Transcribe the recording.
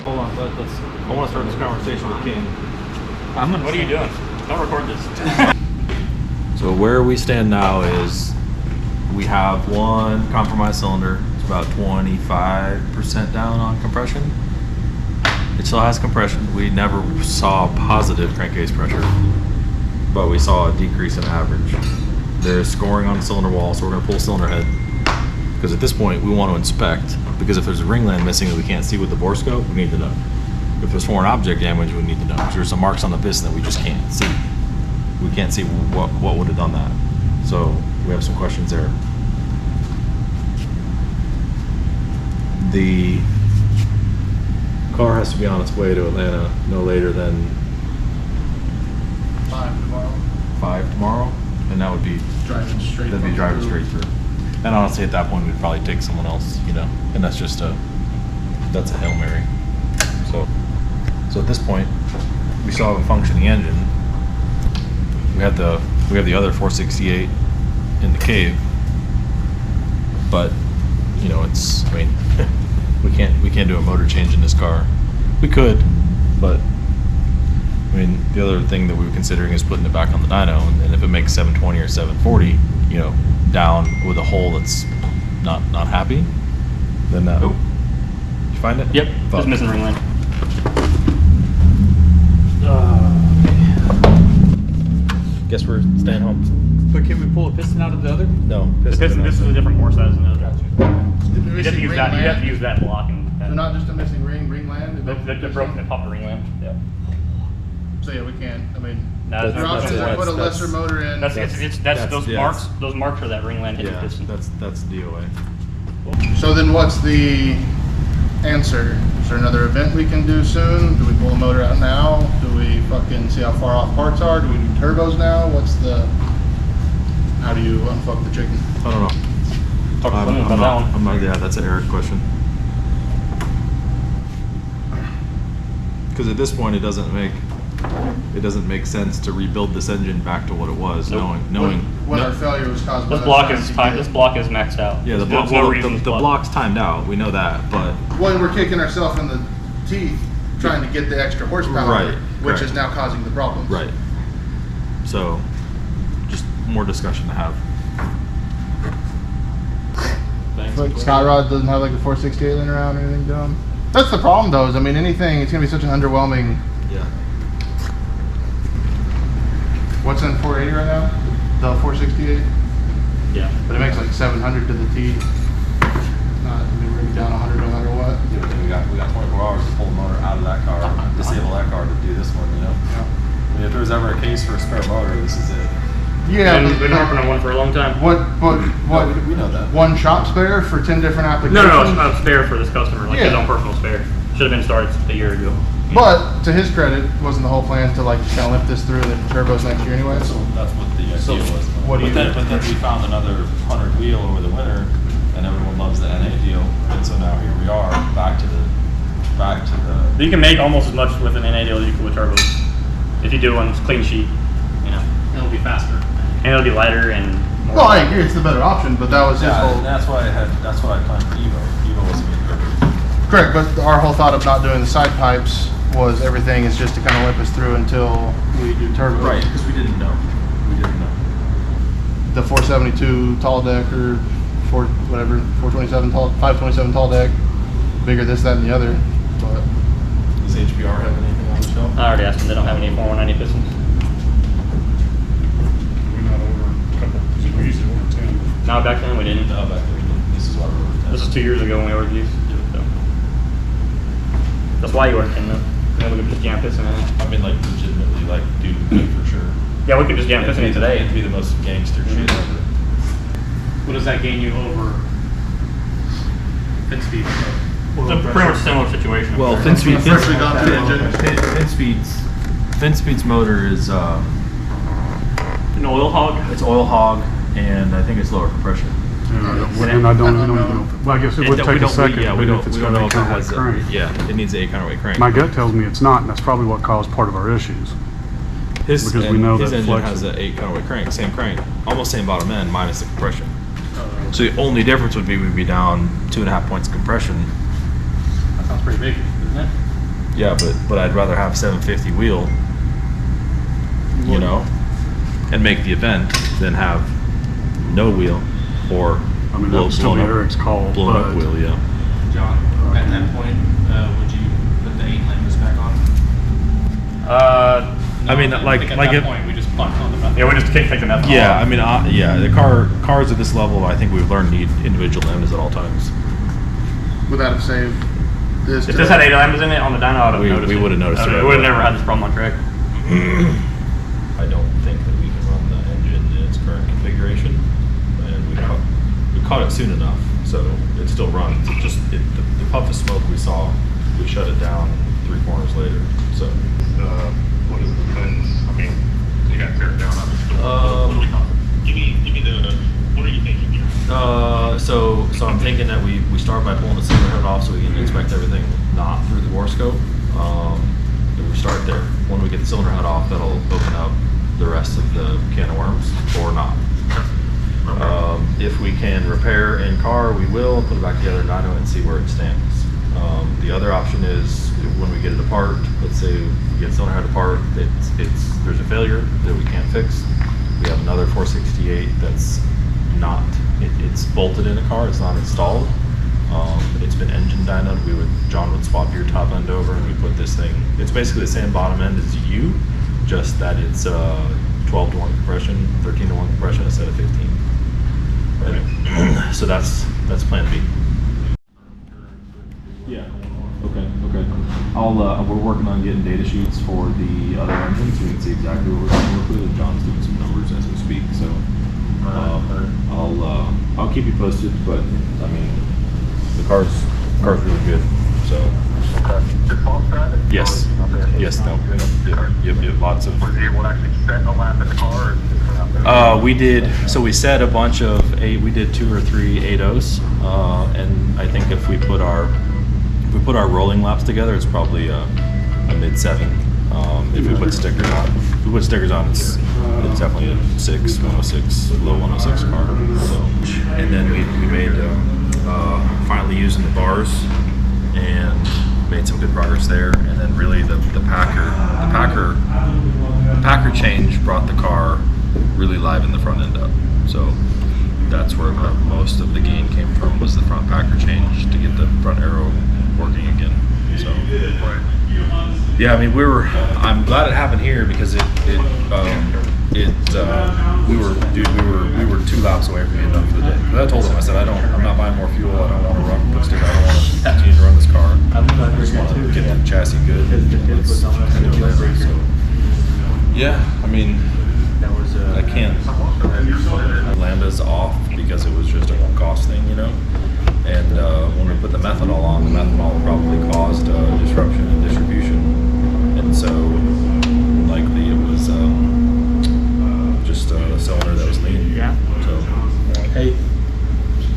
Hold on, I want to start this conversation with King. What are you doing? Don't record this. So where we stand now is we have one compromised cylinder. It's about 25% down on compression. It still has compression. We never saw positive crankcase pressure, but we saw a decrease in average. There's scoring on the cylinder wall, so we're going to pull cylinder head. Because at this point, we want to inspect, because if there's a ringland missing that we can't see with the bore scope, we need to know. If there's foreign object damage, we need to know. Because there's some marks on the piston that we just can't see. We can't see what would have done that. So we have some questions there. The car has to be on its way to Atlanta no later than 5 tomorrow. 5 tomorrow, and that would be Driving straight. that'd be driving straight through. And honestly, at that point, we'd probably take someone else, you know, and that's a Hail Mary. So at this point, we still have a functioning engine. We have the other 468 in the cave, but you know, we can't do a motor change in this car. We could, but I mean, the other thing that we were considering is putting it back on the dyno, and if it makes 720 or 740, you know, down with a hole that's not happy, then did you find it? Yep, just missing ring line. Guess we're staying home. But can we pull a piston out of the other? No, This is a different bore size than the other. The You have to use that. You have to use that block and. So not just a missing ring land? They broke the popped the ring lamp. Yeah. So yeah, we can. I mean, No, your options are put a lesser motor in. That's those yeah, marks. Those marks are that ring land hitting yeah, piston. that's DOA. So then what's the answer? Is there another event we can do soon? Do we pull the motor out now? Do we fucking see how far off parts are? Do we do turbos now? How do you unfuck the chicken? I don't know. Talk to Fleming about that one. I'm not. Yeah, that's an Eric question. Because at this point, it doesn't make sense to rebuild this engine back to what it was, Nope. knowing when our failure was caused by This block is timed. This block is maxed out. Yeah, the There's block. no Well, reason the to block. block's timed out. We know that, but when we're kicking ourselves in the teeth trying to get the extra horsepower, Right, which correct. is now causing the problem. right. So, just more discussion to have. Like Scott Rod doesn't have like a 468 laying around or anything dumb. That's the problem though, is I mean anything, it's gonna be such an underwhelming. Yeah. What's in 480 right now? The 468? Yeah. But it makes like 700 to the T. Not, I mean, we're gonna be down 100 no matter what. Yeah, but then we got 24 hours to pull the motor out of that car, disable that car to do this one. You know. Yeah. I mean, if there was ever a case for a spare motor, this is it. Yeah, We've been harping on one for a long time. what, No, we know that. one shop spare for 10 different applications? No, it's not a spare for this customer. Like his Yeah. own personal spare. Should have been started a year ago. But to his credit, wasn't the whole plan to like just kind of lift this through and then turbos next year anyway? So that's what the idea So was. what do you but do? then we found another 100 wheel over the winter, and everyone loves the NA deal, and so now here we are back to the. But you can make almost as much with an NA deal as you could with turbos. If you do one clean sheet, you know, it'll be faster. And it'll be lighter and more. Well, I agree, it's the better option, but that was his Yeah, whole. and that's why I planned for Evo. Evo was gonna be perfect. Correct, but our whole thought of not doing the side pipes was everything is just to kind of limp us through until we do turbo. Right, because we didn't know. The 472 tall deck or 427 tall, 527 tall deck, bigger this, that, and the other. But Does HBR have anything on the shelf? I already asked them. They don't have any 4190 pistons. We not over a couple, because we usually order 10. No, back then we didn't. No, back then we didn't. This is why we were. This is 2 years ago when we ordered these. So. That's why you ordered 10 though. Then we could just jam piston in it. I mean, like legitimately, like dude, for sure. Yeah, we could just jam piston in today. It'd be the most gangster shit ever. what does that gain you over fin speed? It's a pretty much similar situation. Well, Fin speed- First we got the engine. Fin Speed's motor is An oil hog? it's oil hog, and I think it's lower compression. And I don't know. Well, I guess it would take a second, Yeah, but we if don't, it's we got don't know a if it counterweight has crank. yeah, it needs a counterweight crank. My gut tells me it's not, and that's probably what caused part of our issues. His, because we and know his that engine flex- has an 8 counterweight crank, same crank, almost same bottom end minus the compression. So the only difference would be we'd be down 2.5 points of compression. That sounds pretty big, doesn't it? Yeah, but I'd rather have 750 wheel, you know, and make the event than have no wheel or I mean, that would still be Eric's call, blown up but wheel. Yeah. John, at that point, would you put the 8 lambdas back on? I mean, I like think at like that if, point we just punt on the method. Yeah, we just can't take the method yeah, off. I mean, yeah, the cars at this level, I think we've learned need individual lambdas at all times. Would that have saved this? If this had 8 lambdas in it on the dyno, I would have noticed we it. would have noticed it right We would have away. never had this problem on track. I don't think that we can run the engine in its current configuration, and we caught it soon enough, so it still runs. It just the puff of smoke we saw, we shut it down 3 corners later. So What is the fence? I mean, you got to tear it down. Give me the, what are you thinking here? so I'm thinking that we start by pulling the cylinder head off so we can inspect everything not through the bore scope. And we start there. When we get the cylinder head off, that'll open up the rest of the can of worms, or not. If we can repair in car, we will put it back together in dyno and see where it stands. The other option is when we get it apart, let's say we get cylinder head apart, there's a failure that we can't fix. We have another 468 that's not, it's bolted in a car, it's not installed. It's been engine dynoed. John would swap your top end over and we put this thing, it's basically the same bottom end as you, just that it's 12 to 1 compression, 13 to 1 compression instead of 15. So that's plan B. Yeah. Okay. We're working on getting data sheets for the other engines so we can see exactly what we're going to work with. John's doing some numbers as we speak, so I'll keep you posted. But I mean, the car's really good. So yes, yep. Lots of. Was he able to actually set a lap in the car? We did. So we set a bunch of 8. We did 2 or 3 8.0s, and I think if we put our rolling laps together, it's probably a mid-7. If we put stickers on, it's definitely a 6, 106, low 106 car. So, and then we made finally using the bars and made some good progress there. And then really the Packer change brought the car really live in the front end up. So that's where most of the gain came from, was the front Packer change to get the front aero working again. So yeah, I mean I'm glad it happened here because we were 2 laps away from being done for the day. But I told him, I said I'm not buying more fuel. I don't want to run put sticker. I don't want to continue to run this car. I just want to get the chassis good. So, yeah, I mean I can't. Lambda's off because it was just a cost thing, you know. And when we put the methanol on, the methanol probably caused disruption in distribution, and so likely it was just a cylinder that was lean. Yeah. So Hey,